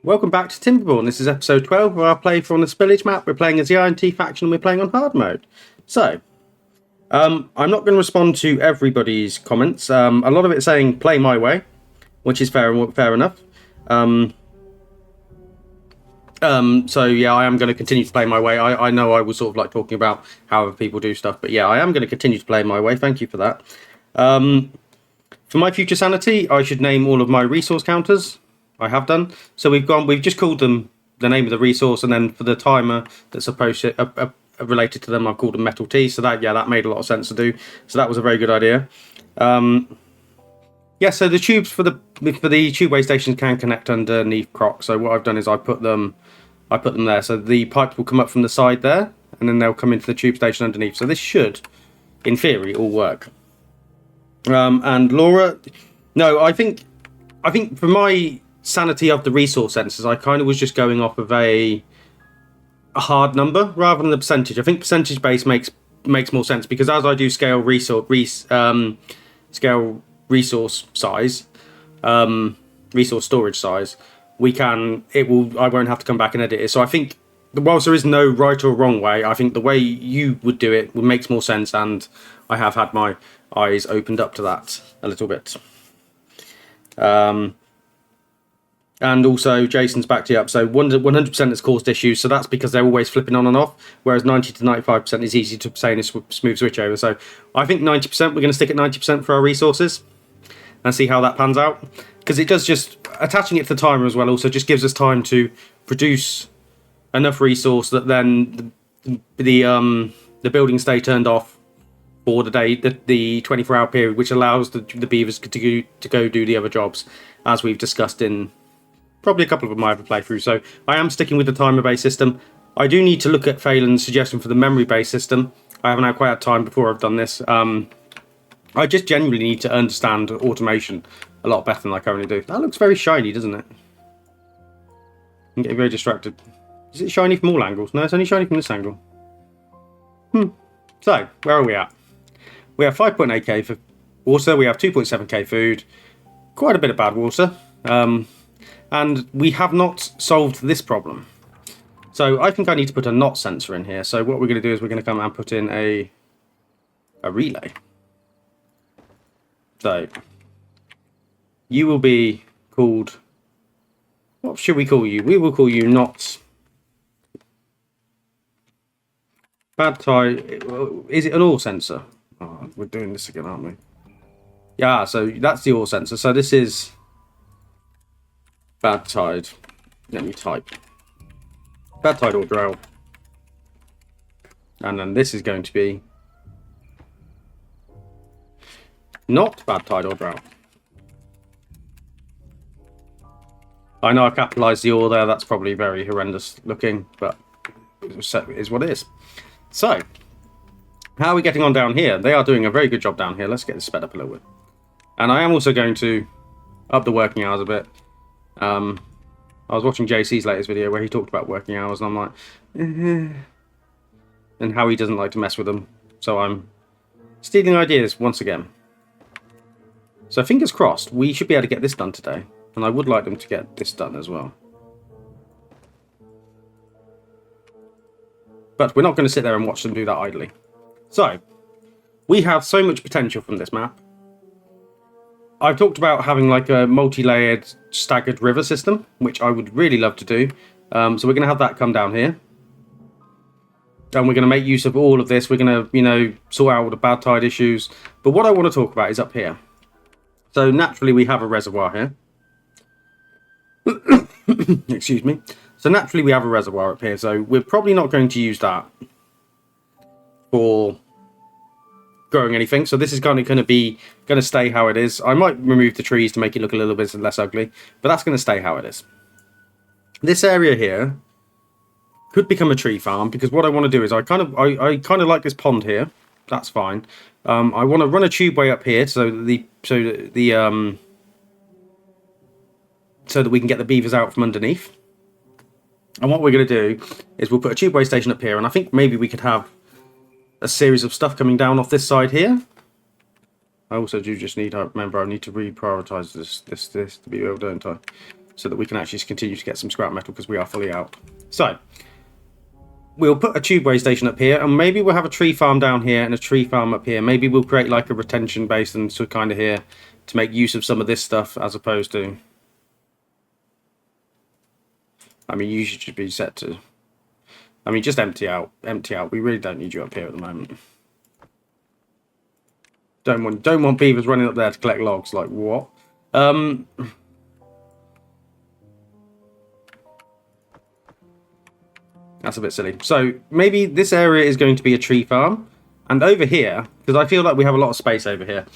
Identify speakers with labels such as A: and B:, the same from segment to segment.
A: Welcome back to Timberborn. This is episode 12 of our playthrough on the Spillage map. We're playing as the Ironteeth faction and we're playing on hard mode. So, I'm not going to respond to everybody's comments. A lot of it saying play my way, which is fair enough. So yeah, I am going to continue to play my way. I know I was sort of like talking about how other people do stuff, but yeah, I am going to continue to play my way. Thank you for that. For my future sanity, I should name all of my resource counters. I have done. So we've just called them the name of the resource, and then for the timer that's supposed to related to them, I've called them metal T. So that made a lot of sense to do. So that was a very good idea. Yeah, so the tubes for the tubeway stations can connect underneath Croc. So what I've done is I put them there. So the pipes will come up from the side there, and then they'll come into the tube station underneath. So this should, in theory, all work. And Laura, no, I think for my sanity of the resource sensors, I kind of was just going off of a hard number rather than the percentage. I think percentage base makes more sense, because as I do scale resource size, resource storage size, I won't have to come back and edit it. So I think whilst there is no right or wrong way, I think the way you would do it makes more sense, and I have had my eyes opened up to that a little bit. And also, Jason's backed you up. So 100% has caused issues. So that's because they're always flipping on and off, whereas 90 to 95% is easy to obtain a smooth switch over. So I think 90%, we're going to stick at 90% for our resources and see how that pans out. Because it does just, attaching it to the timer as well also just gives us time to produce enough resource that then the buildings stay turned off for the day, the 24-hour period, which allows the beavers to go do the other jobs, as we've discussed in probably a couple of my other playthroughs. So I am sticking with the timer-based system. I do need to look at Phelan's suggestion for the memory-based system. I haven't had quite had time before I've done this. I just genuinely need to understand automation a lot better than I currently do. That looks very shiny, doesn't it? I'm getting very distracted. Is it shiny from all angles? No, it's only shiny from this angle. So, where are we at? We have 5.8k for water. We have 2.7k food. Quite a bit of bad water. And we have not solved this problem. So I think I need to put a NOT sensor in here. So what we're going to do is we're going to come and put in a relay. So you will be called, what should we call you? We will call you NOT. Bad tie. Is it an ore sensor? Oh, we're doing this again, aren't we? Yeah, so that's the ore sensor. So this is bad tide. Let me type bad tide or drought, and then this is going to be not bad tide or drought. I know I capitalized the ore there. That's probably very horrendous looking, but it is what it is. So how are we getting on down here? They are doing a very good job down here. Let's get this sped up a little bit. And I am also going to up the working hours a bit. I was watching JC's latest video where he talked about working hours, and I'm like, and how he doesn't like to mess with them. So I'm stealing ideas once again. So fingers crossed, we should be able to get this done today. And I would like them to get this done as well. But we're not going to sit there and watch them do that idly. So, we have so much potential from this map. I've talked about having like a multi-layered staggered river system, which I would really love to do. So we're going to have that come down here. And we're going to make use of all of this. We're going to, sort out all the bad tide issues. But what I want to talk about is up here. So naturally we have a reservoir here. Excuse me. So naturally we have a reservoir up here. So we're probably not going to use that for growing anything. So this is kind of going to stay how it is. I might remove the trees to make it look a little bit less ugly, but that's going to stay how it is. This area here could become a tree farm, because what I want to do is I kind of like this pond here. That's fine. I want to run a tubeway up here so that we can get the beavers out from underneath. And what we're going to do is we'll put a tubeway station up here, and I think maybe we could have a series of stuff coming down off this side here. I also do just need, remember, I need to reprioritize this to be able, don't I? so that we can actually continue to get some scrap metal because we are fully out. So we'll put a tubeway station up here, and maybe we'll have a tree farm down here and a tree farm up here. Maybe we'll create like a retention basin to kind of here to make use of some of this stuff, as opposed to, I mean, you should be set to, I mean, just empty out. We really don't need you up here at the moment. Don't want beavers running up there to collect logs. Like what? That's a bit silly. So maybe this area is going to be a tree farm, and over here, because I feel like we have a lot of space over here,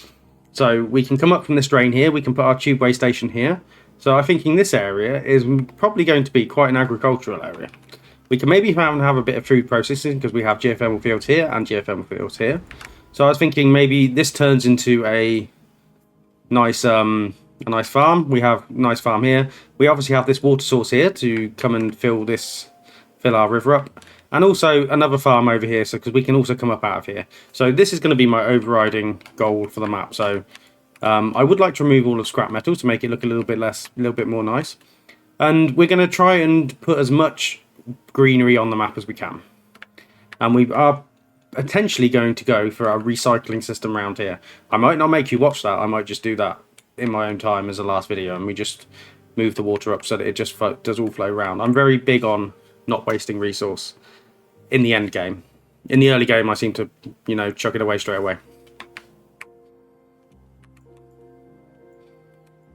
A: so we can come up from this drain here. We can put our tubeway station here. So I'm thinking this area is probably going to be quite an agricultural area. We can maybe have a bit of food processing because we have geothermal fields here and geothermal fields here. So I was thinking maybe this turns into a nice farm. We have a nice farm here. We obviously have this water source here to come and fill our river up, and also another farm over here, so because we can also come up out of here. So this is going to be my overriding goal for the map. So I would like to remove all of scrap metal to make it look a little bit more nice, and we're going to try and put as much greenery on the map as we can, and we are potentially going to go for our recycling system around here. I might not make you watch that. I might just do that in my own time as a last video, and we just move the water up so that it just does all flow around. I'm very big on not wasting resource in the end game. In the early game, I seem to, chuck it away straight away.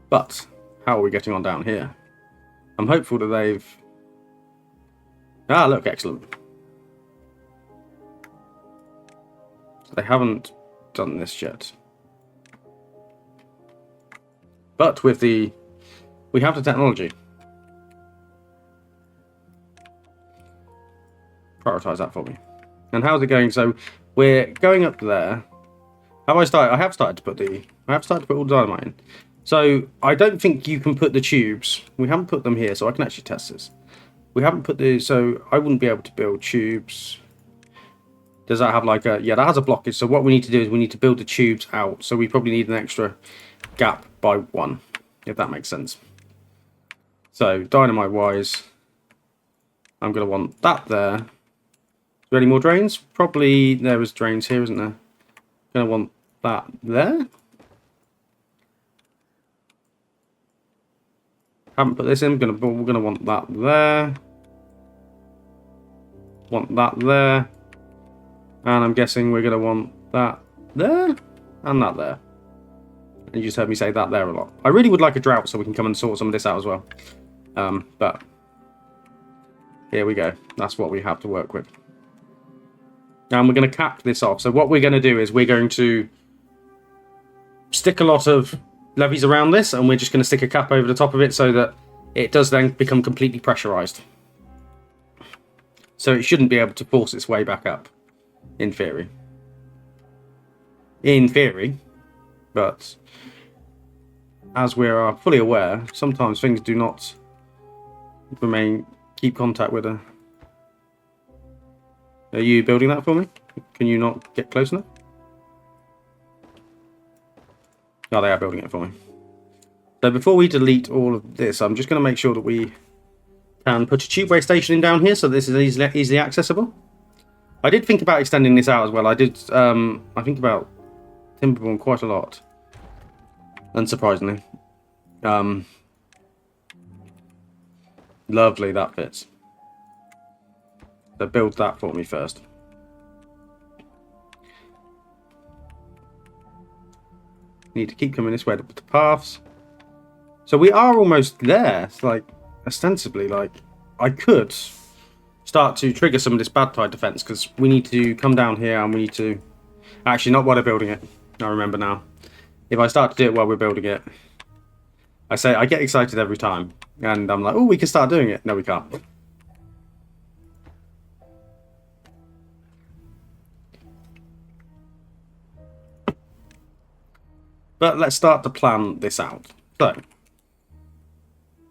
A: But how are we getting on down here? I'm hopeful that they've... Ah, look, excellent. So they haven't done this yet. But with we have the technology. Prioritize that for me. And how's it going? So we're going up there. Have I started? I have started to put all the dynamite in. So I don't think you can put the tubes. We haven't put them here, so I can actually test this. We haven't put so I wouldn't be able to build tubes. Does that have like a, yeah, that has a blockage. So what we need to do is we need to build the tubes out. So we probably need an extra gap by 1, if that makes sense. So dynamite wise, I'm going to want that there. Is there any more drains? Probably there is drains here, isn't there? Going to want that there. Haven't put this in. We're going to want that there. Want that there. And I'm guessing we're going to want that there and that there. And you just heard me say that there a lot. I really would like a drought so we can come and sort some of this out as well. But here we go. That's what we have to work with. And we're going to cap this off. So what we're going to do is we're going to stick a lot of levees around this, and we're just going to stick a cap over the top of it so that it does then become completely pressurized. So it shouldn't be able to force its way back up, in theory. But as we are fully aware, sometimes things do not keep contact with a... Are you building that for me? Can you not get close enough? No, they are building it for me. So before we delete all of this, I'm just going to make sure that we can put a tubeway station in down here so this is easily accessible. I did think about extending this out as well. I think about Timberborn quite a lot. Unsurprisingly. Lovely, that fits. So build that for me first. Need to keep coming this way with the paths. So we are almost there. It's like, ostensibly, like, I could start to trigger some of this bad tide defense because we need to come down here and we need to... Actually, not while they're building it. I remember now. If I start to do it while we're building it, I get excited every time. And I'm like, oh, we can start doing it. No, we can't. But let's start to plan this out. So,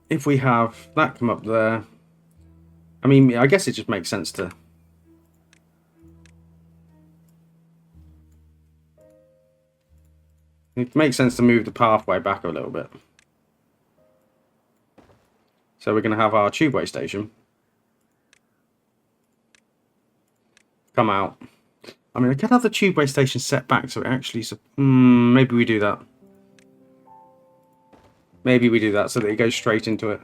A: if we have that come up there, I mean, I guess it just makes sense to... It makes sense to move the pathway back a little bit. So we're going to have our tubeway station come out. I mean, I could have the tubeway station set back so it actually... maybe we do that. Maybe we do that so that it goes straight into it.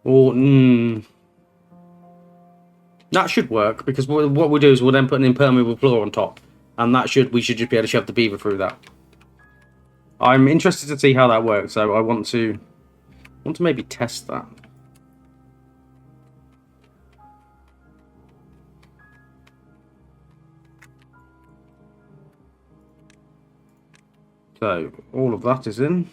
A: Or... that should work, because what we'll do is we'll then put an impermeable floor on top. And we should just be able to shove the beaver through that. I'm interested to see how that works, so I want to maybe test that. So, all of that is in.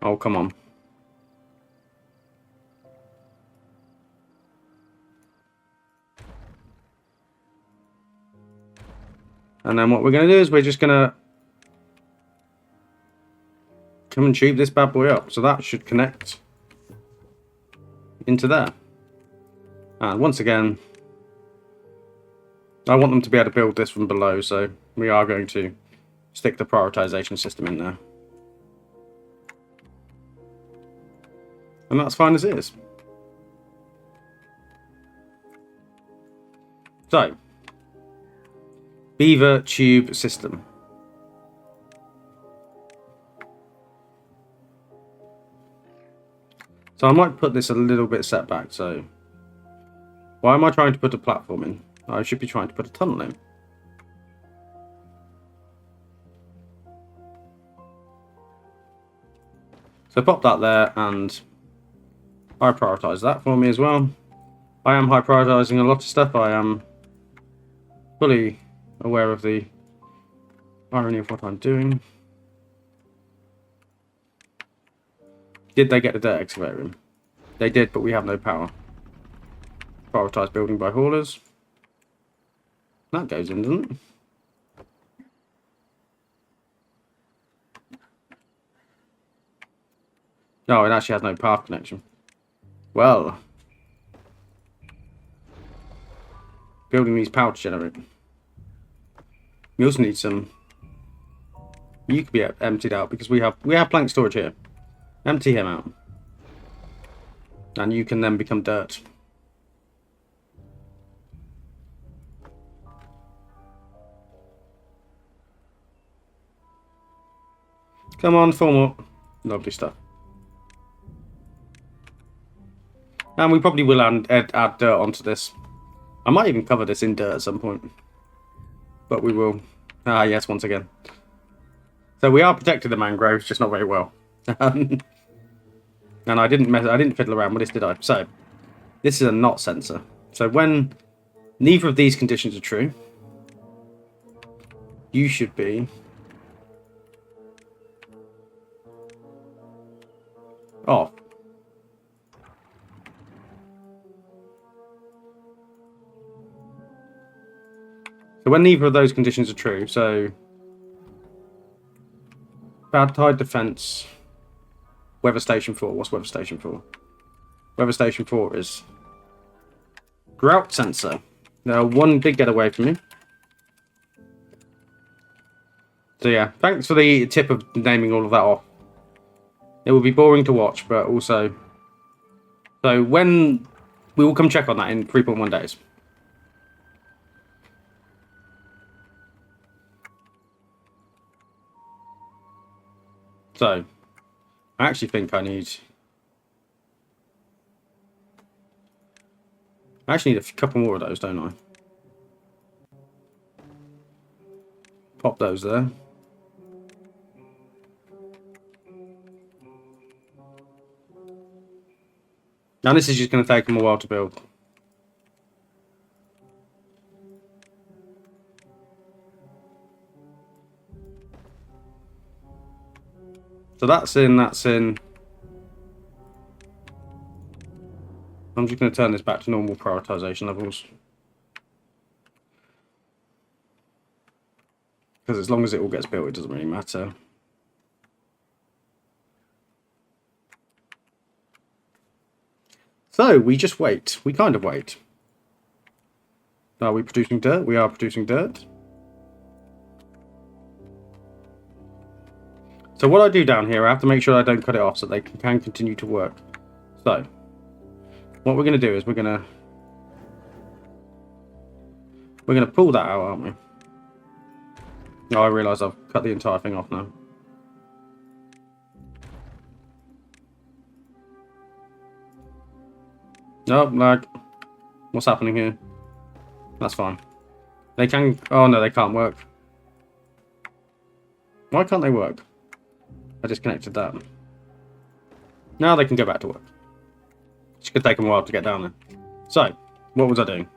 A: Oh, come on. And then what we're going to do is we're just going to come and tube this bad boy up. So that should connect into there. And once again, I want them to be able to build this from below, so we are going to stick the prioritization system in there. And that's fine as it is. So, beaver tube system. So I might put this a little bit set back. So why am I trying to put a platform in? I should be trying to put a tunnel in. So pop that there, and I prioritize that for me as well. I am high prioritizing a lot of stuff. I am fully aware of the irony of what I'm doing. Did they get the dirt excavator in? They did, but we have no power. Prioritize building by haulers. That goes in, doesn't it? No, it actually has no path connection. Well, building these power to generate. We also need some. You could be emptied out because we have plank storage here. Empty him out, and you can then become dirt. Come on, 4 more. Lovely stuff. And we probably will add dirt onto this. I might even cover this in dirt at some point, but we will. Ah, yes, once again. So we are protecting the mangroves, just not very well. And I didn't fiddle around with this, did I? So this is a knot sensor. So when neither of these conditions are true, you should be off. So when neither of those conditions are true, so bad tide defense. Weather Station 4. What's Weather Station 4? Weather Station 4 is drought sensor. Now, one did get away from me. So yeah, thanks for the tip of naming all of that off. It will be boring to watch, but also... So when... We will come check on that in 3.1 days. So... I actually think I need a couple more of those, don't I? Pop those there. Now this is just going to take them a while to build. So that's in. I'm just going to turn this back to normal prioritization levels. Because as long as it all gets built, it doesn't really matter. So we just wait. We kind of wait. Are we producing dirt? We are producing dirt. So what I do down here, I have to make sure I don't cut it off so they can continue to work. So what we're going to do is we're going to pull that out, aren't we? Oh, I realise I've cut the entire thing off now. No, lag. What's happening here? That's fine. They can... Oh, no, they can't work. Why can't they work? I disconnected that. Now they can go back to work. It's going to take them a while to get down there. So, what was I doing?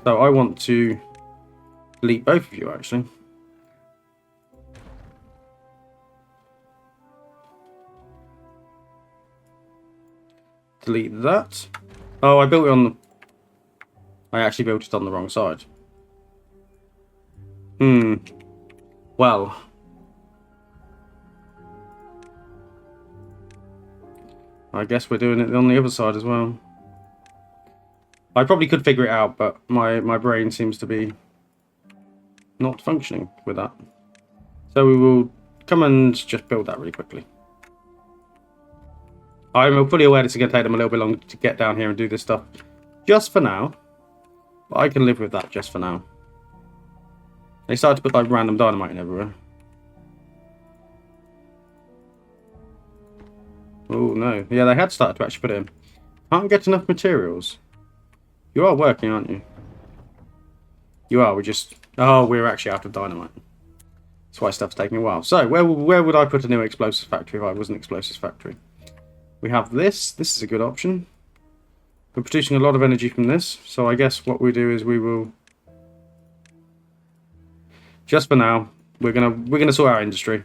A: So, I want to delete both of you, actually. Delete that. Oh, I built it on the... I actually built it on the wrong side. Well... I guess we're doing it on the other side as well. I probably could figure it out, but my brain seems to be not functioning with that. So we will come and just build that really quickly. I'm fully aware this is going to take them a little bit longer to get down here and do this stuff. Just for now. But I can live with that just for now. They started to put like random dynamite in everywhere. Oh no. Yeah, they had started to actually put it in. Can't get enough materials. You are working, aren't you? You are, we just... Oh, we're actually out of dynamite. That's why stuff's taking a while. So, where would I put a new explosives factory if I was an explosives factory? We have this. This is a good option. We're producing a lot of energy from this. So I guess what we do is we will... Just for now, we're gonna sort out industry.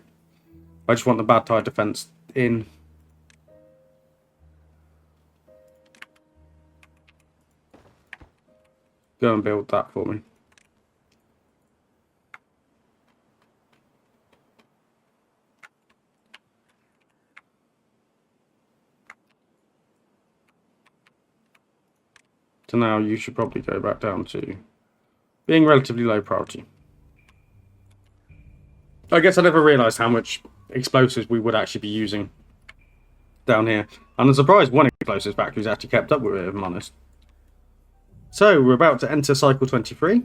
A: I just want the bad tire defense in. Go and build that for me. So now you should probably go back down to being relatively low priority. I guess I never realised how much explosives we would actually be using down here. And I'm surprised one explosives factory's actually kept up with it, if I'm honest. So, we're about to enter cycle 23.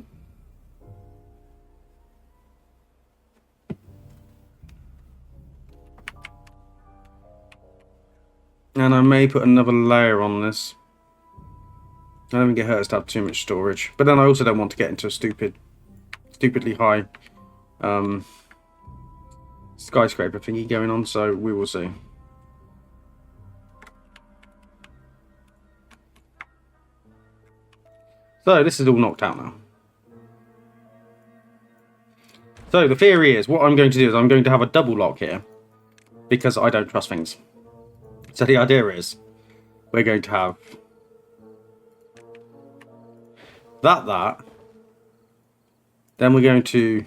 A: And I may put another layer on this. I don't think it hurts to have too much storage. But then I also don't want to get into a stupidly high skyscraper thingy going on, so we will see. So this is all knocked out now. So the theory is, what I'm going to do is I'm going to have a double lock here, because I don't trust things. So the idea is, we're going to have that, then we're going to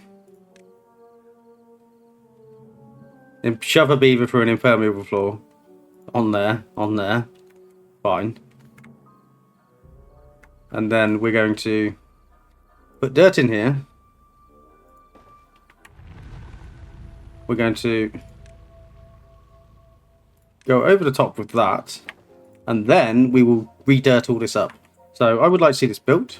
A: shove a beaver through an impermeable floor on there, fine. And then we're going to put dirt in here. We're going to go over the top with that. And then we will re-dirt all this up. So I would like to see this built.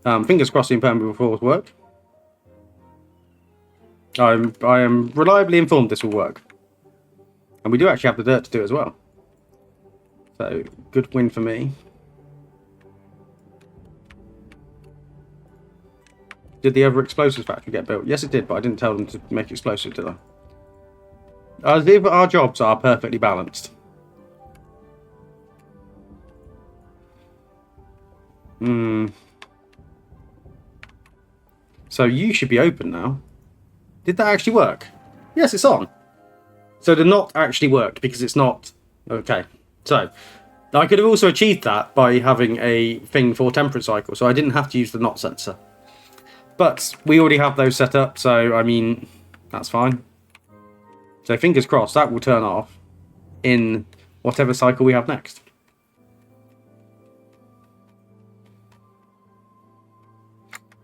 A: Fingers crossed the impermeable floors work. I am reliably informed this will work. And we do actually have the dirt to do it as well. So, good win for me. Did the other explosives factory get built? Yes, it did, but I didn't tell them to make explosives, did I? As if our jobs are perfectly balanced. So you should be open now. Did that actually work? Yes, it's on. So the knot actually worked because it's not... Okay. So, I could have also achieved that by having a thing for temperate cycle, so I didn't have to use the knot sensor. But we already have those set up, so, I mean... That's fine. So fingers crossed that will turn off in whatever cycle we have next.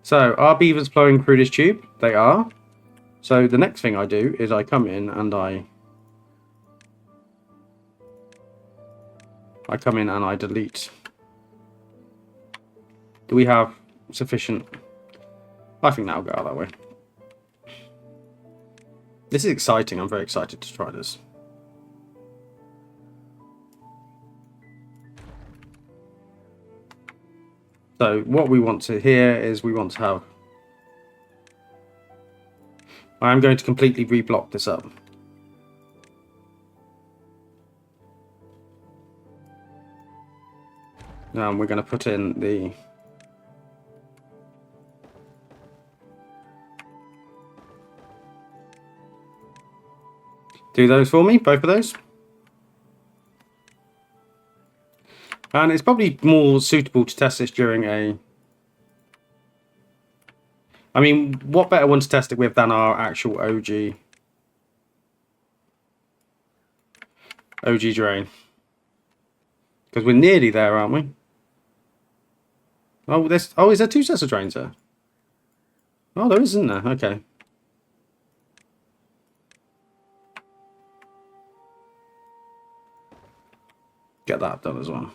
A: So are beavers flowing through this tube? They are. So the next thing I do is I come in and I delete. Do we have sufficient? I think that'll go out that way. This is exciting. I'm very excited to try this. So what we want to here is we want to have... I am going to completely reblock this up. Now we're going to put in the... Do those for me, both of those. And it's probably more suitable to test this during a... I mean, what better one to test it with than our actual OG drain? Because we're nearly there, aren't we? Oh, is there two sets of drains there? Oh, there isn't there? Okay. Get that done as well.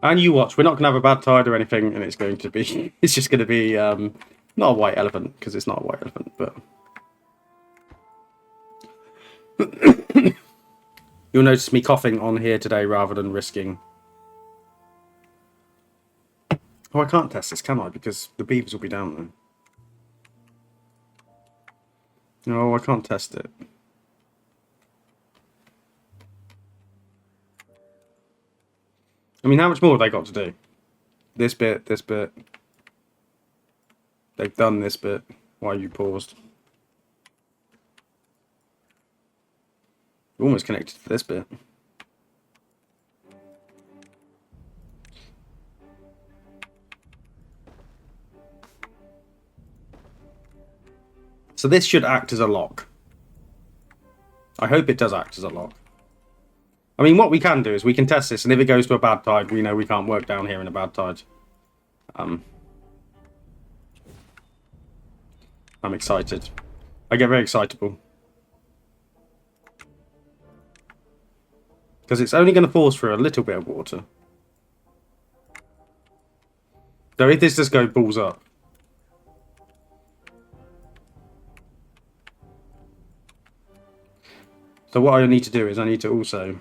A: And you watch, we're not going to have a bad tide or anything, and it's going to be, it's just going to be, not a white elephant, because it's not a white elephant, but... You'll notice me coughing on here today rather than risking... Oh, I can't test this, can I? Because the beavers will be down there. No, I can't test it. I mean, how much more have they got to do? This bit, this bit. They've done this bit while you paused. Almost connected to this bit. So this should act as a lock. I hope it does act as a lock. I mean, what we can do is we can test this, and if it goes to a bad tide, we know we can't work down here in a bad tide. I'm excited. I get very excitable. Because it's only going to force through a little bit of water. So if this just goes balls up. So what I need to do is I need to also...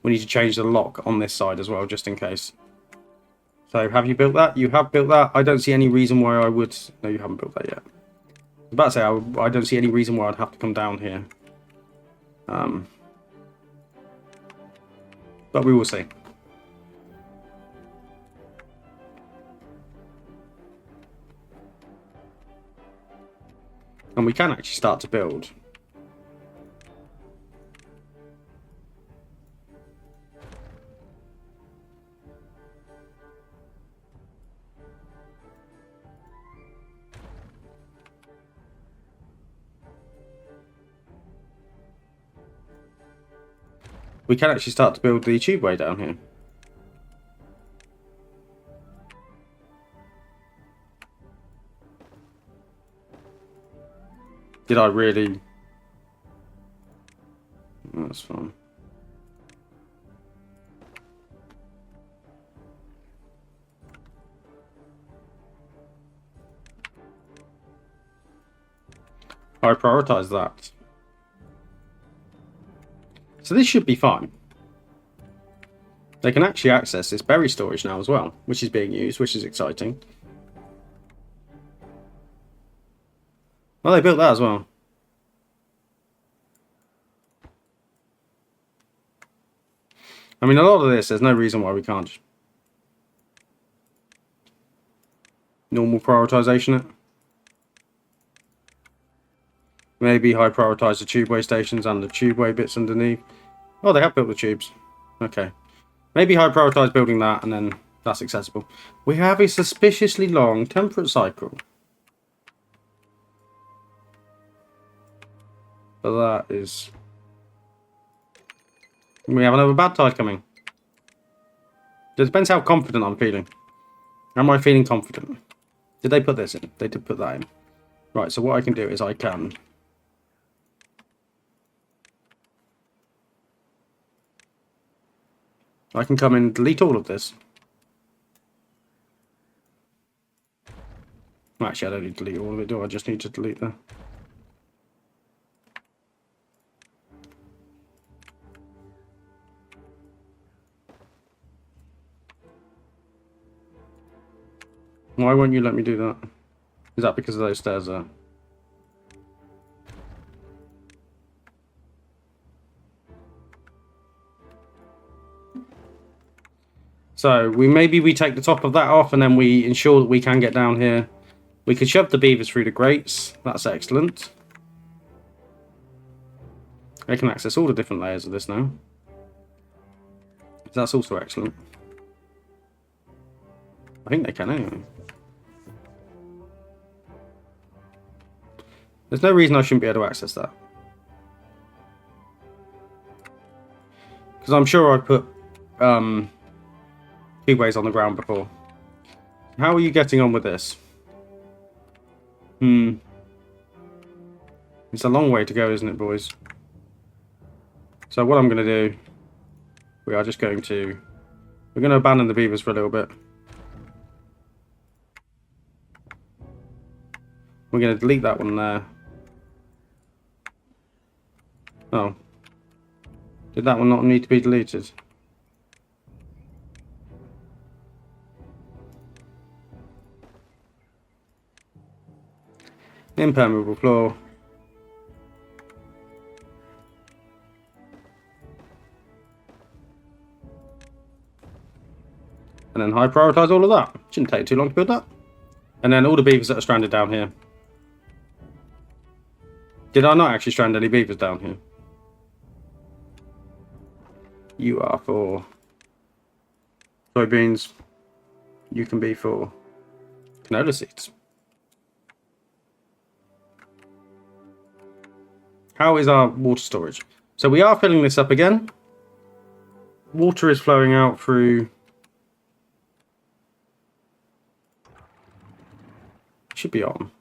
A: We need to change the lock on this side as well, just in case. So, have you built that? You have built that. I don't see any reason why I would... No, you haven't built that yet. I was about to say, I don't see any reason why I'd have to come down here. But we will see. And we can actually start to build. We can actually start to build the tubeway down here. Did I really? That's fine. I prioritize that. So this should be fine. They can actually access this berry storage now as well, which is being used, which is exciting. Well, they built that as well. I mean, a lot of this, there's no reason why we can't just normal prioritization it. Maybe high prioritize the tubeway stations and the tubeway bits underneath. Oh, they have built the tubes. Okay. Maybe high prioritize building that, and then That's accessible. We have a suspiciously long temperate cycle. But that is... We have another bad tide coming. It depends how confident I'm feeling. Am I feeling confident? Did they put this in? They did put that in. Right, so what I can do is I can... come in and delete all of this. Actually, I don't need to delete all of it, do I? I just need to delete the... Why won't you let me do that? Is that because of those stairs there? So maybe we take the top of that off and then we ensure that we can get down here. We could shove the beavers through the grates. That's excellent. They can access all the different layers of this now. That's also excellent. I think they can anyway. There's no reason I shouldn't be able to access that. Because I'm sure I put cubeways on the ground before. How are you getting on with this? It's a long way to go, isn't it, boys? So what I'm going to do... We're going to abandon the beavers for a little bit. We're going to delete that one there. Oh. Did that one not need to be deleted? Impermeable floor. And then high prioritize all of that. Shouldn't take too long to build that. And then all the beavers that are stranded down here. Did I not actually strand any beavers down here? You are for soybeans. You can be for canola seeds. How is our water storage? So we are filling this up again. Water is flowing out through... Should be on.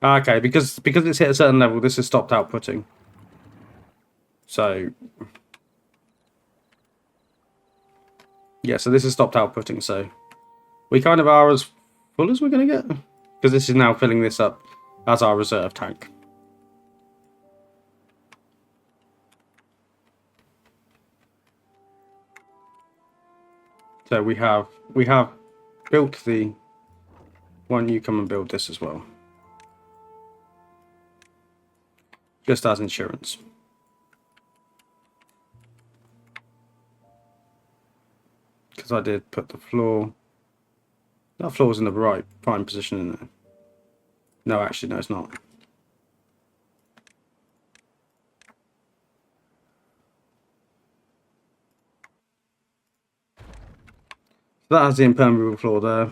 A: Okay, because it's hit a certain level, this has stopped outputting. So... Yeah, so this has stopped outputting, so... We kind of are as full as we're going to get. Because this is now filling this up as our reserve tank. So we have built the... Why don't you come and build this as well? Just as insurance. Because I did put the floor... That floor's in the right prime position, isn't it? No, actually, no, it's not. So that has the impermeable floor there.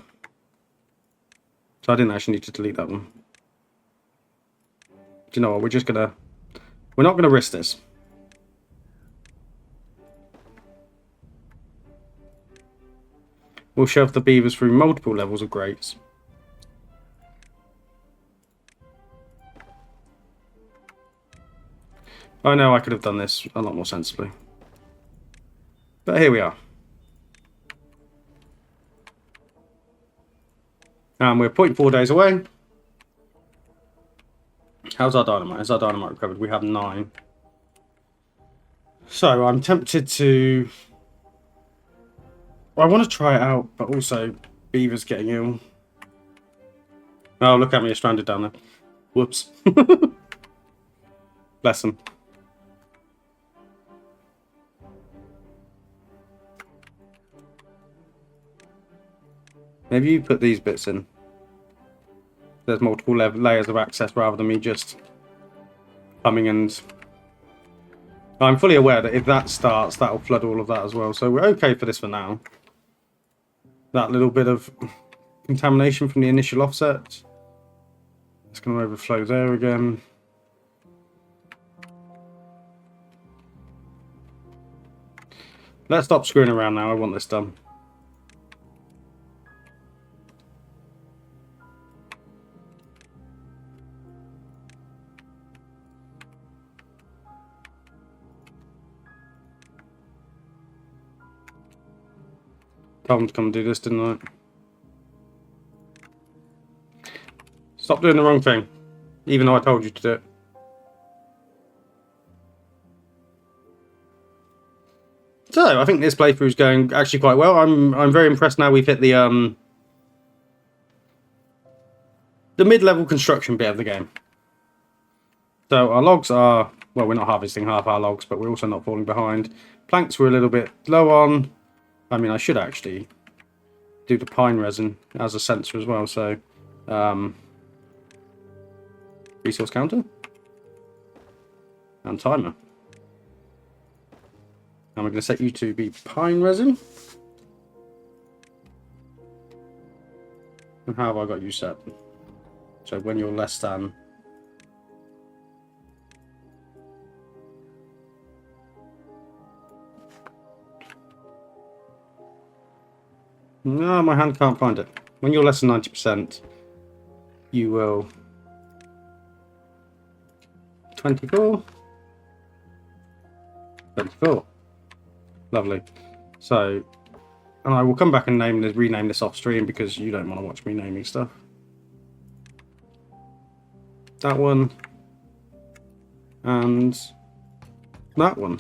A: So I didn't actually need to delete that one. Do you know what? We're not gonna risk this. We'll shove the beavers through multiple levels of grates. I know I could have done this a lot more sensibly. But here we are. And we're 0.4 days away. How's our dynamite? Is our dynamite recovered? We have 9. So I'm tempted to... I want to try it out, but also beavers getting ill. Oh, look at me, you're stranded down there. Whoops. Bless them. Maybe you put these bits in. There's multiple layers of access rather than me just coming and... I'm fully aware that if that starts, that'll flood all of that as well. So we're okay for this for now. that little bit of contamination from the initial offset. It's going to overflow there again. Let's stop screwing around now. I want this done. Told him to come and do this, didn't I? Stop doing the wrong thing, even though I told you to do it. So I think this playthrough is going actually quite well. I'm very impressed now. We've hit the mid-level construction bit of the game. So our logs are, well, we're not harvesting half our logs, but we're also not falling behind. Planks we're a little bit low on. I mean, I should actually do the pine resin as a sensor as well. So resource counter and timer. And we're going to set you to be pine resin. And how have I got you set? So when you're less than... No, my hand can't find it. When you're less than 90%, you will... 24. 24. Lovely. So, and I will come back and rename this off stream because you don't want to watch me naming stuff. That one. And that one.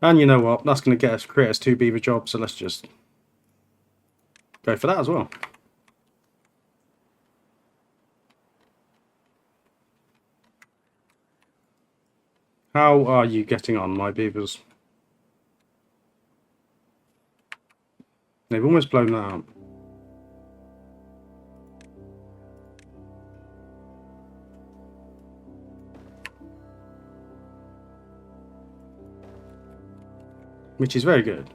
A: And you know what? That's going to create us 2 beaver jobs, so let's just go for that as well. How are you getting on, my beavers? They've almost blown that out. Which is very good.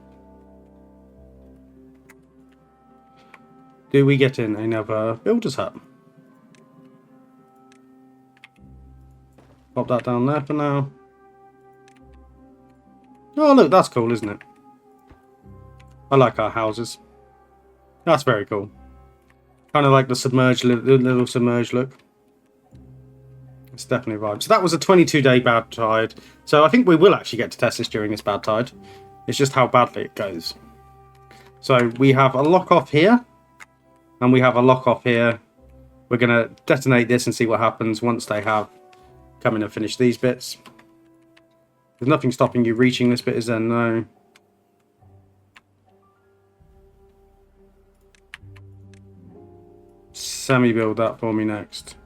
A: Do we get in another builder's hut? Pop that down there for now. Oh look, that's cool, isn't it? I like our houses. That's very cool. Kind of like the submerged, little submerged look. It's definitely a vibe. So that was a 22-day bad tide. So I think we will actually get to test this during this bad tide. It's just how badly it goes. So we have a lock off here. And we have a lock off here. We're going to detonate this and see what happens once they have come in and finish these bits. There's nothing stopping you reaching this bit, is there? No. Semi-build that for me next.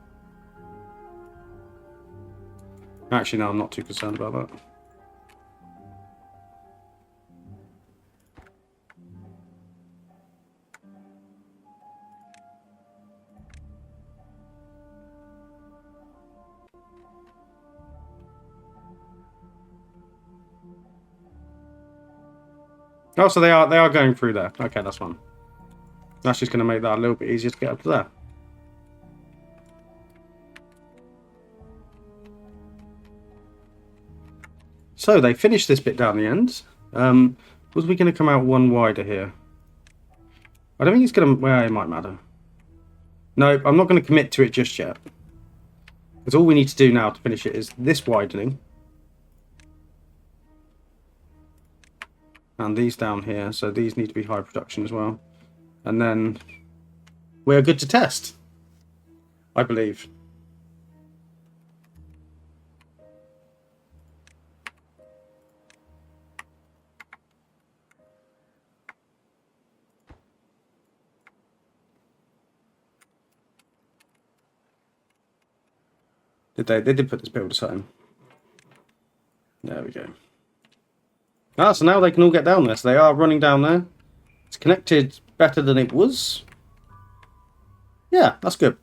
A: Actually, no, I'm not too concerned about that. Oh, so they are going through there. Okay, that's fine. That's just going to make that a little bit easier to get up to there. So they finished this bit down the end. Was we going to come out one wider here? I don't think it's going to... Well, it might matter. No, I'm not going to commit to it just yet. Because all we need to do now to finish it is this widening. And these down here, so these need to be high production as well. And then we're good to test, I believe. They did put this builder sign. There we go. Ah, so now they can all get down there. So they are running down there. It's connected better than it was. Yeah, that's good.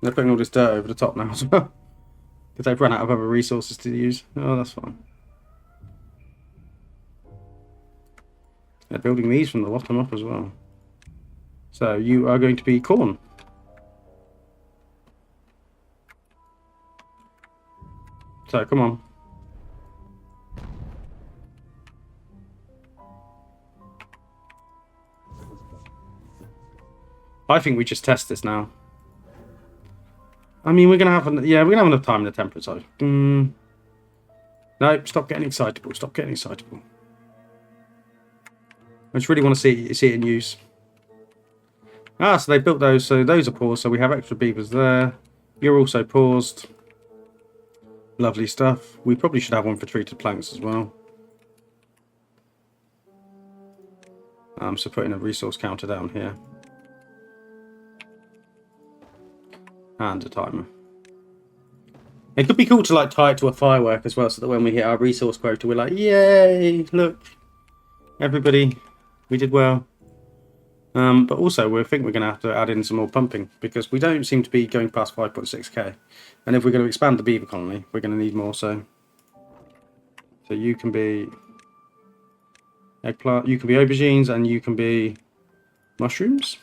A: They're putting all this dirt over the top now as well. Because they've run out of other resources to use. Oh, that's fine. They're building these from the bottom up as well. So you are going to be corn. So come on. I think we just test this now. I mean, we're gonna have enough time in the temperate zone. No, stop getting excitable. Stop getting excitable. I just really want to see it in use. Ah, so they built those. So those are paused. So we have extra beavers there. You're also paused. Lovely stuff. We probably should have one for treated planks as well. So putting a resource counter down here. And a timer. It could be cool to like tie it to a firework as well, so that when we hit our resource quota, we're like, yay! Look, everybody, we did well. But also, we think we're going to have to add in some more pumping because we don't seem to be going past 5.6k, and if we're going to expand the beaver colony, we're going to need more. So you can be eggplant, you can be aubergines, and you can be mushrooms.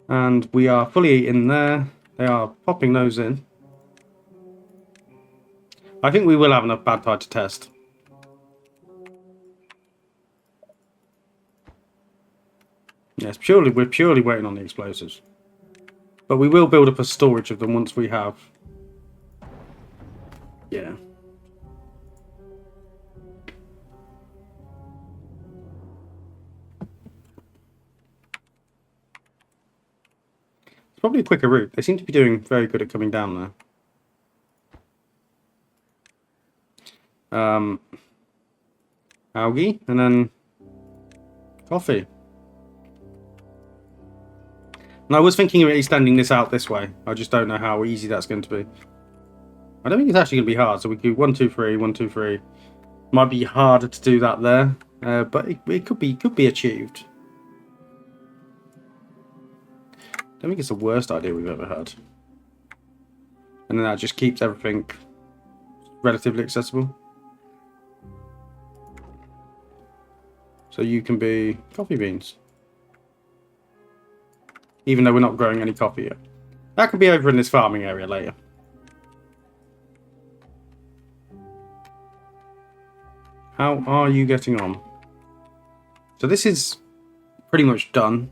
A: And we are fully in there. They are popping those in. I think we will have enough bad tide to test. Yes, we're purely waiting on the explosives. But we will build up a storage of them once we have. Yeah. It's probably a quicker route. They seem to be doing very good at coming down there. Algae, and then coffee. And I was thinking of extending this out this way. I just don't know how easy that's going to be. I don't think it's actually going to be hard. So we do 1, 2, 3, 1, 2, 3. Might be harder to do that there, but it could be achieved. I don't think it's the worst idea we've ever had. And then that just keeps everything relatively accessible. So you can be coffee beans. Even though we're not growing any coffee yet. That could be over in this farming area later. How are you getting on? So this is pretty much done.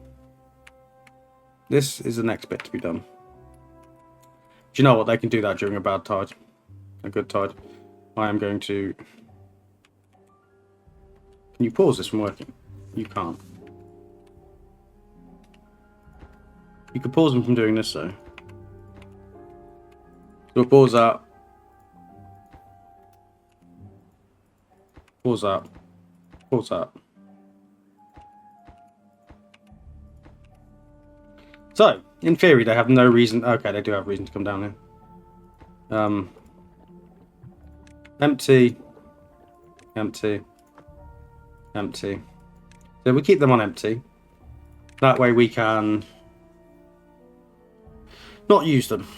A: This is the next bit to be done. Do you know what? They can do that during a bad tide. A good tide. I am going to... Can you pause this from working? You can't. You can pause them from doing this though. So we'll pause that. Pause that. Pause that. So, in theory, they have no reason... Okay, they do have reason to come down here. Empty. Empty. Empty. So we keep them on empty. That way we can... not use them.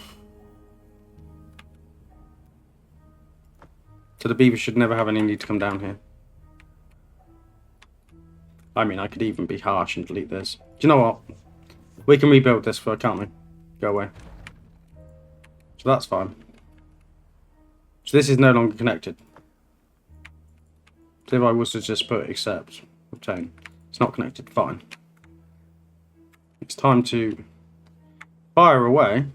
A: So the beavers should never have any need to come down here. I mean, I could even be harsh and delete this. Do you know what? We can rebuild this for, can't we? Go away. So that's fine. So this is no longer connected. So if I was to just put accept, obtain, it's not connected, fine. It's time to fire away.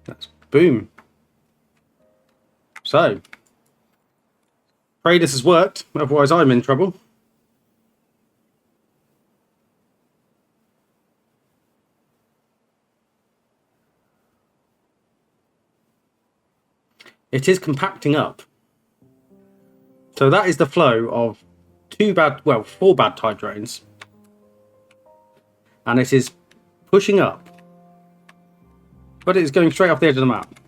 A: That's boom. So, pray this has worked, otherwise I'm in trouble. It is compacting up. So that is the flow of 4 bad tide drains. And it is pushing up. But it's going straight off the edge of the map.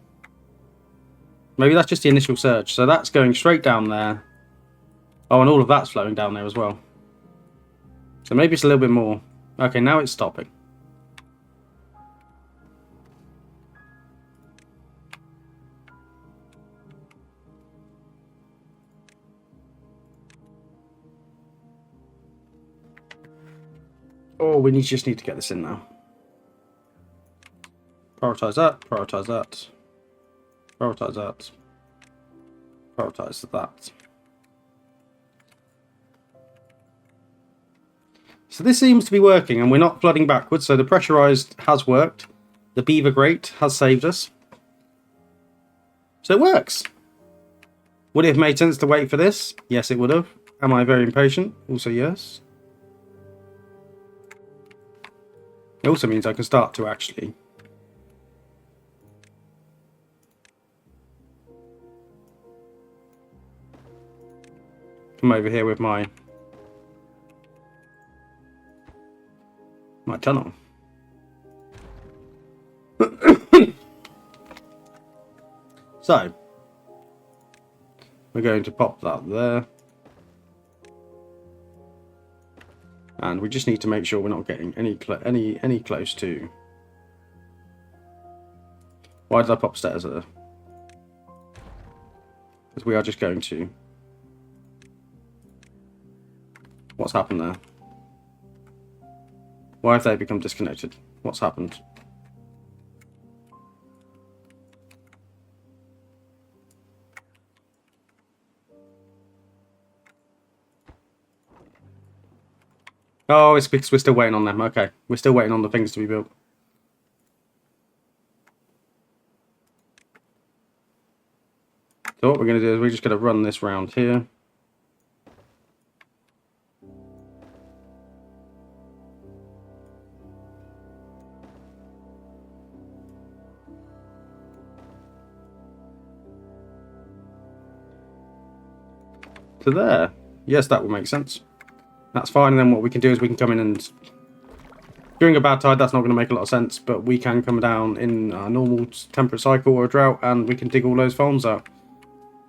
A: Maybe that's just the initial surge. So that's going straight down there. Oh, and all of that's flowing down there as well. So maybe it's a little bit more. Okay, now it's stopping. Oh, we just need to get this in now. Prioritize that, prioritize that, prioritize that, prioritize that. So this seems to be working, and we're not flooding backwards, so the pressurized has worked. The beaver grate has saved us. So it works. Would it have made sense to wait for this? Yes, it would have. Am I very impatient? Also, yes. It also means I can start to actually come over here with my tunnel. So we're going to pop that there. And we just need to make sure we're not getting any close to. Why did I pop stairs there? Because we are just going to. What's happened there? Why have they become disconnected? What's happened? Oh, it's because we're still waiting on them. Okay, we're still waiting on the things to be built. So what we're going to do is we're just going to run this round here. To there. Yes, that would make sense. That's fine, and then what we can do is we can come in and... During a bad tide, that's not going to make a lot of sense, but we can come down in a normal temperate cycle or a drought, and we can dig all those farms out.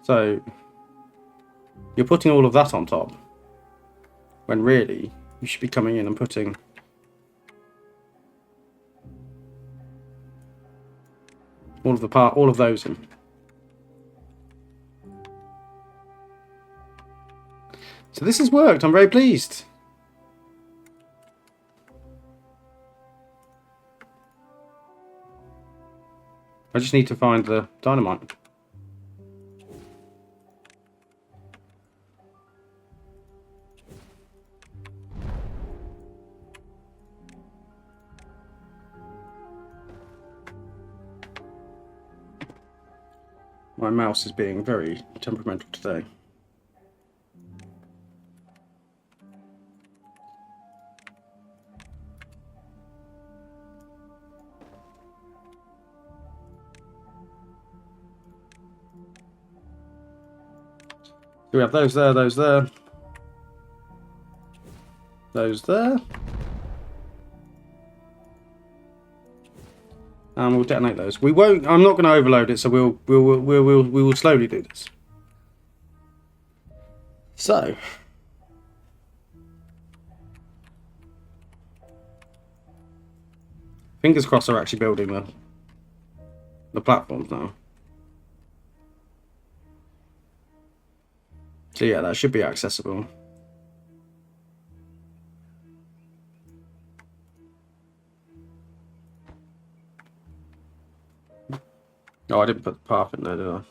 A: So, you're putting all of that on top, when really, you should be coming in and putting... all of those in. So this has worked. I'm very pleased. I just need to find the dynamite. My mouse is being very temperamental today. We have those there, those there, those there, and we'll detonate those. We won't. I'm not going to overload it, so we will slowly do this. So, fingers crossed, they're actually building the platforms now. So yeah, that should be accessible. Oh, I didn't put the path in there, did I?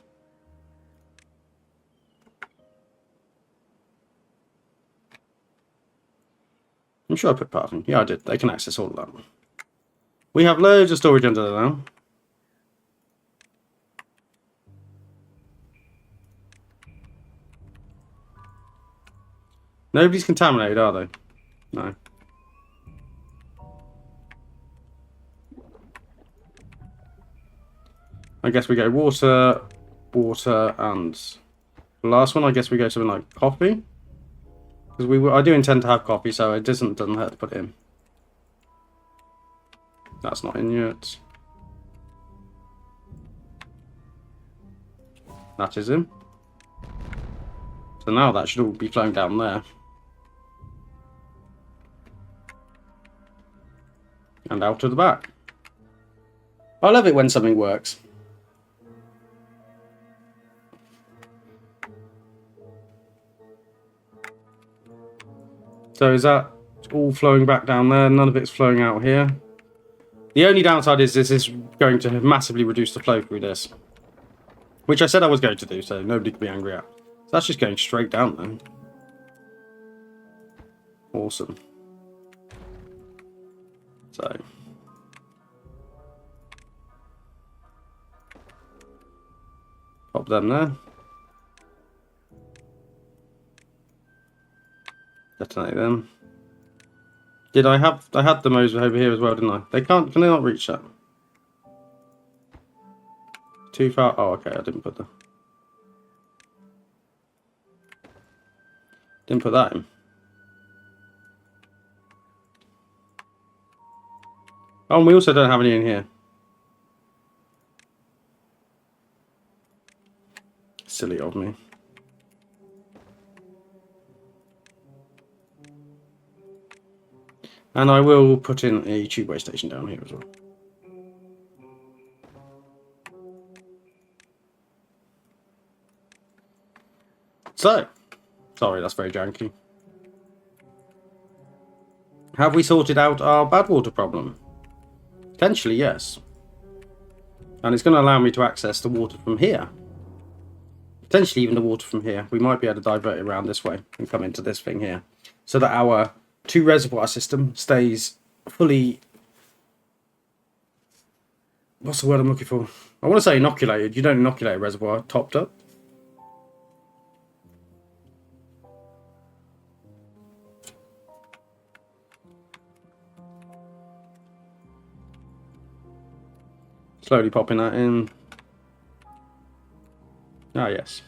A: I'm sure I put path in. Yeah, I did. They can access all of that. We have loads of storage under there now. Nobody's contaminated, are they? No. I guess we go water, water, and the last one, I guess we go something like coffee. Because I do intend to have coffee, so it doesn't hurt to put it in. That's not in yet. That is him. So now that should all be flowing down there. And out to the back. I love it when something works. So is that all flowing back down there? None of it's flowing out here. The only downside is this is going to massively reduce the flow through this. Which I said I was going to do, so nobody can be angry at. So that's just going straight down then. Awesome. So. Pop them there. Detonate them. Did I have... I had them over here as well, didn't I? They can't... Can they not reach that? Too far? Oh, okay, I didn't put the... Didn't put that in. Oh, and we also don't have any in here. Silly of me. And I will put in a tubeway station down here as well. So, sorry, that's very janky. Have we sorted out our bad water problem? Potentially, yes. And it's going to allow me to access the water from here. Potentially even the water from here. We might be able to divert it around this way and come into this thing here. So that our 2 reservoir system stays fully... What's the word I'm looking for? I want to say inoculated. You don't inoculate a reservoir. Topped up. Slowly popping that in. Ah, yes.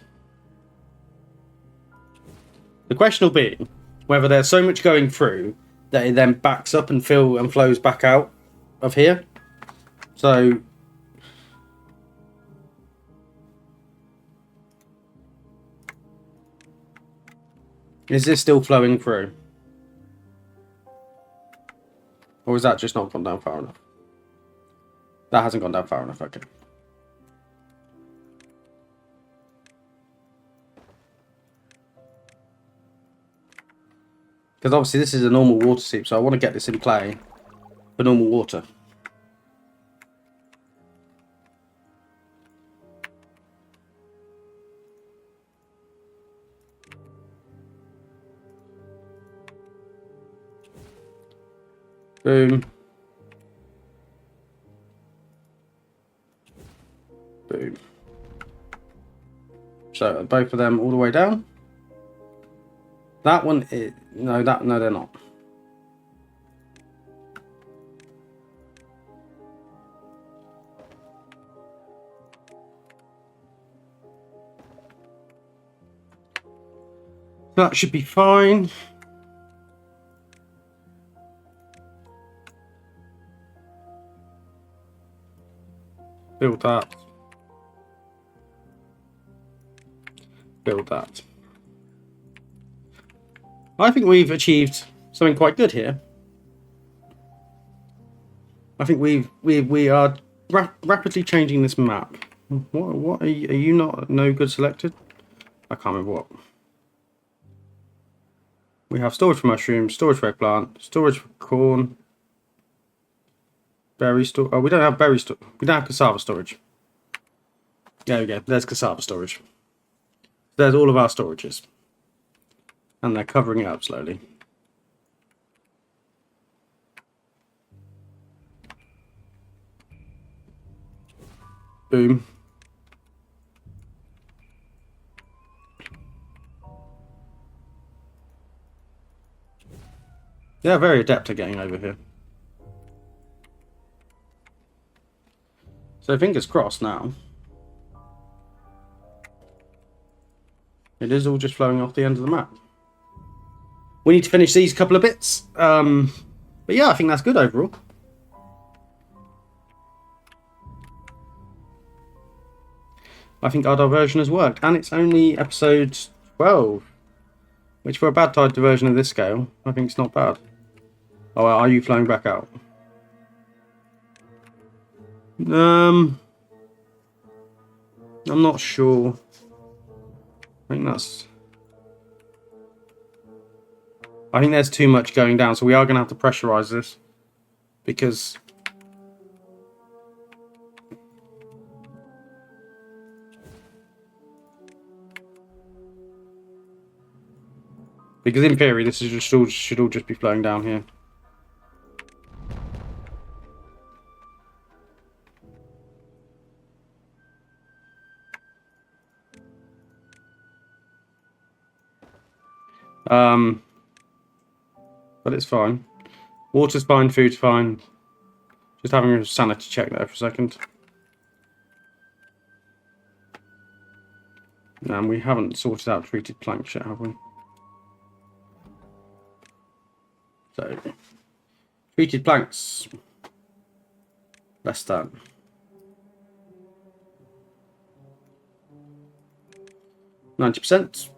A: The question will be whether there's so much going through that it then backs up and flows back out of here. So is this still flowing through? Or is that just not gone down far enough? That hasn't gone down far enough, okay. Because obviously this is a normal water seep, so I want to get this in play for normal water. Boom. Boom. So both of them all the way down. That one is... No, they're not. That should be fine. Build that. Build that. I think we've achieved something quite good here. I think we are rapidly changing this map. What are you not no good selected? I can't remember what. We have storage for mushrooms, storage for eggplant, storage for corn, berry store. Oh, we don't have berry store. We don't have cassava storage. There we go. There's cassava storage. There's all of our storages. And they're covering it up slowly. Boom. Yeah, very adept at getting over here. So fingers crossed now. It is all just flowing off the end of the map. We need to finish these couple of bits. But yeah, I think that's good overall. I think our diversion has worked. And it's only episode 12. Which for a bad tide diversion of this scale, I think it's not bad. Oh, are you flowing back out? I'm not sure. I think there's too much going down, so we are going to have to pressurize this. Because in theory, this is should all just be flowing down here. But it's fine. Water's fine, food's fine. Just having a sanity check there for a second. And we haven't sorted out treated planks yet, have we? So, treated planks. Less than. %.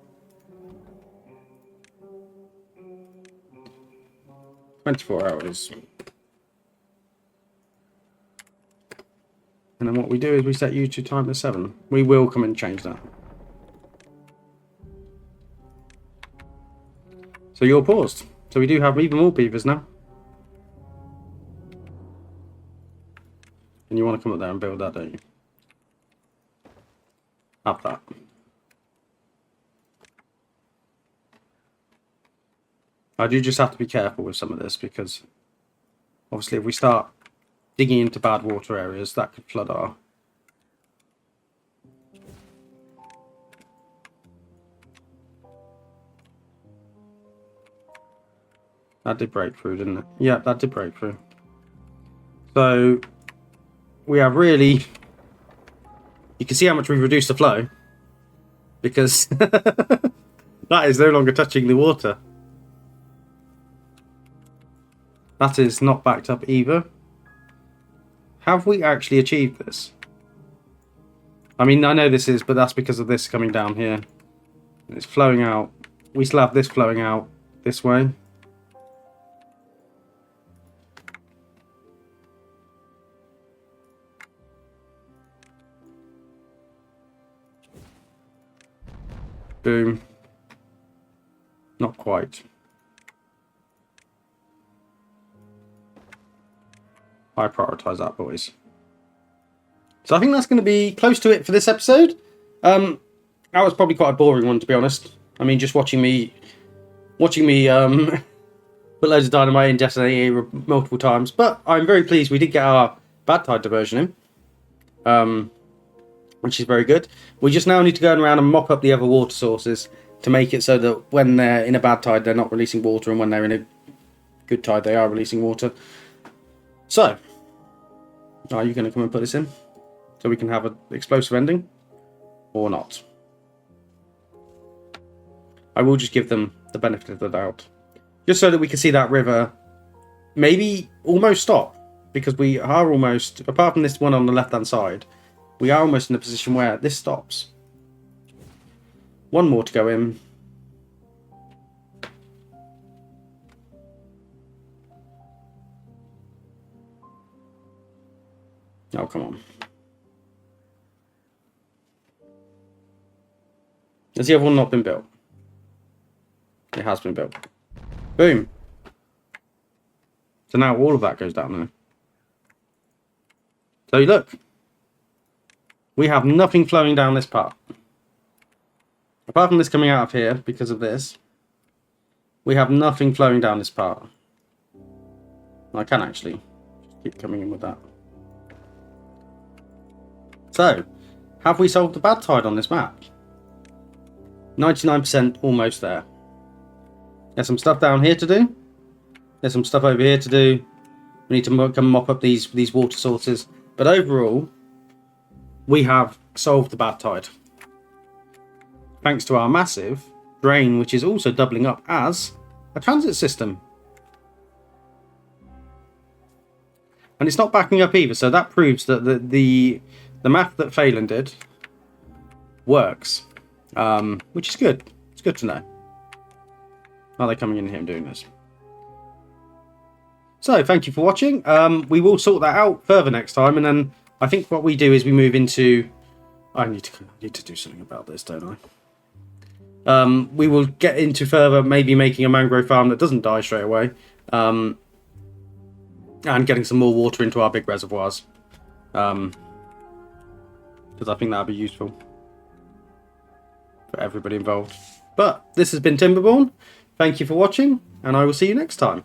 A: 24 hours. And then what we do is we set you to timer 7. We will come and change that. So you're paused. So we do have even more beavers now. And you want to come up there and build that, don't you? Have that. I do just have to be careful with some of this because obviously if we start digging into bad water areas, that could flood our... That did break through, didn't it? Yeah, that did break through. So we have really... You can see how much we've reduced the flow because that is no longer touching the water. That is not backed up either. Have we actually achieved this? I mean, I know this is, but that's because of this coming down here. It's flowing out. We still have this flowing out this way. Boom. Not quite. I prioritise that, boys. So I think that's going to be close to it for this episode. That was probably quite a boring one, to be honest. I mean, just watching me put loads of dynamite in Destiny multiple times. But I'm very pleased we did get our bad tide diversion in, which is very good. We just now need to go around and mop up the other water sources to make it so that when they're in a bad tide, they're not releasing water, and when they're in a good tide, they are releasing water. So, are you going to come and put this in so we can have an explosive ending or not? I will just give them the benefit of the doubt, just so that we can see that river maybe almost stop, because we are almost, apart from this one on the left hand side, we are almost in a position where this stops. One more to go in. Oh, come on. Has the other one not been built? It has been built. Boom. So now all of that goes down there. So look. We have nothing flowing down this part. Apart from this coming out of here because of this. We have nothing flowing down this part. I can actually just keep coming in with that. So, have we solved the bad tide on this map? 99% almost there. There's some stuff down here to do. There's some stuff over here to do. We need to come mop up these water sources. But overall, we have solved the bad tide. Thanks to our massive drain, which is also doubling up as a transit system. And it's not backing up either, so that proves that the math that Phelan did works, which is good. It's good to know. Are they coming in here and doing this? So thank you for watching. We will sort that out further next time, and then I think what we do is we move into. I need to do something about this, don't I? We will get into further, maybe making a mangrove farm that doesn't die straight away, and getting some more water into our big reservoirs, because I think that would be useful for everybody involved. But this has been Timberborn. Thank you for watching, and I will see you next time.